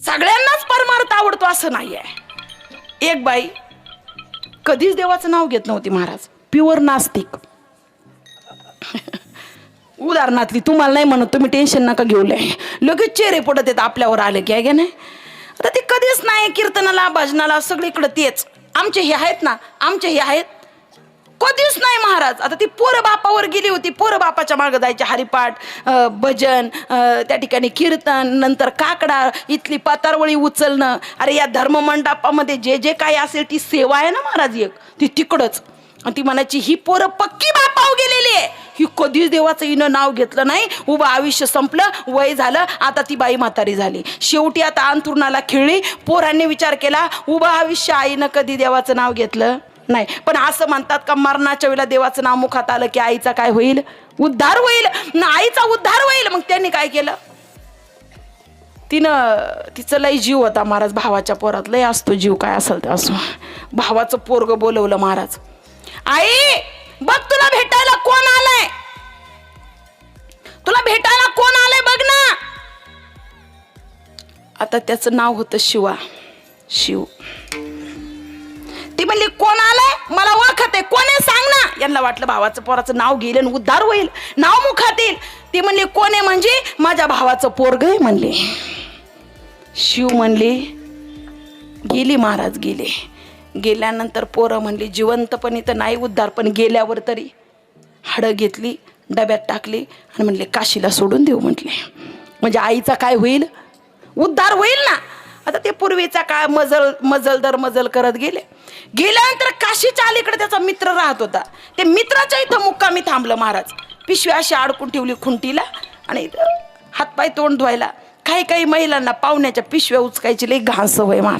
सगळ्यांनाच परमार्थ आवडतो असं नाही आहे. एक बाई कधीच देवाचं नाव घेत नव्हती महाराज, प्युअर नास्तिक. उदाहरणातली तुम्हाला नाही म्हणत, तुम्ही टेन्शन नका घेऊ, लगेच चेहरे पडत येत आपल्यावर आले की आहे नाही. आता ते कधीच नाही कीर्तनाला भजनाला सगळीकडे तेच, आमचे हे आहेत ना, आमचे हे आहेत, कधीच नाही महाराज. आता ती पोरं बापावर गेली होती, पोरं बापाच्या मागं जायचे, हरिपाठ, भजन, त्या ठिकाणी कीर्तन, नंतर काकडा, इथली पातारवळी उचलणं. अरे या धर्ममंडपामध्ये जे जे काही असेल ती सेवा आहे ना महाराज, एक ती तिकडंच. आणि ती म्हणायची ही पोरं पक्की बापावर गेलेली आहे, ही कधीच देवाचं हिनं नाव घेतलं नाही, उभं आयुष्य संपलं, वय झालं, आता ती बाई म्हातारी झाली. शेवटी आता अंथरुणाला खिळली. पोरांनी विचार केला, उभं आयुष्य आईनं कधी देवाचं नाव घेतलं नाही. पण असं म्हणतात का मरणाच्या वेळेला देवाचं नाव मुखात आलं की आईचा काय होईल, उद्धार होईल ना, आईचा उद्धार होईल. मग त्यांनी काय केलं, तिचं लय जीव होता महाराज, भावाच्या पोरात लय असतो जीव, काय असेल ते असो. भावाचं पोरग बोलवलं महाराज, आई बघ तुला भेटायला कोण आलंय, तुला भेटायला कोण आलंय बघ ना. आता त्याचं नाव होतं शिवा, शिव. ती म्हणली कोण आलंय, मला ओळखत आहे, कोण आहे सांग ना. यांना वाटलं भावाचं पोराचं नाव घेईल आणि उद्धार होईल, नाव मुखात येईल. ती म्हणली कोण आहे, म्हणजे माझ्या भावाचं पोरग आहे म्हणले. शिव म्हणली गेली महाराज, गेले. गेल्यानंतर पोरं म्हणली जिवंतपणी तर नाही उद्धार, पण गेल्यावर तरी. हाडं घेतली, डब्यात टाकली आणि म्हणले काशीला सोडून देऊ म्हटले, म्हणजे आईचा काय होईल, उद्धार होईल ना. आता ते पूर्वीचा काळ मजल दर मजल करत गेले. गेल्यानंतर काशीच्या अलीकडे त्याचा मित्र राहत होता, ते मित्राच्या इथं मुक्कामी थांबलं महाराज. पिशवी अशी अडकून ठेवली खुंटीला आणि हातपाय तोंड धुवायला. काही काही महिलांना पाहुण्याच्या पिशव्या उचकायची लई घाण सवय महाराज.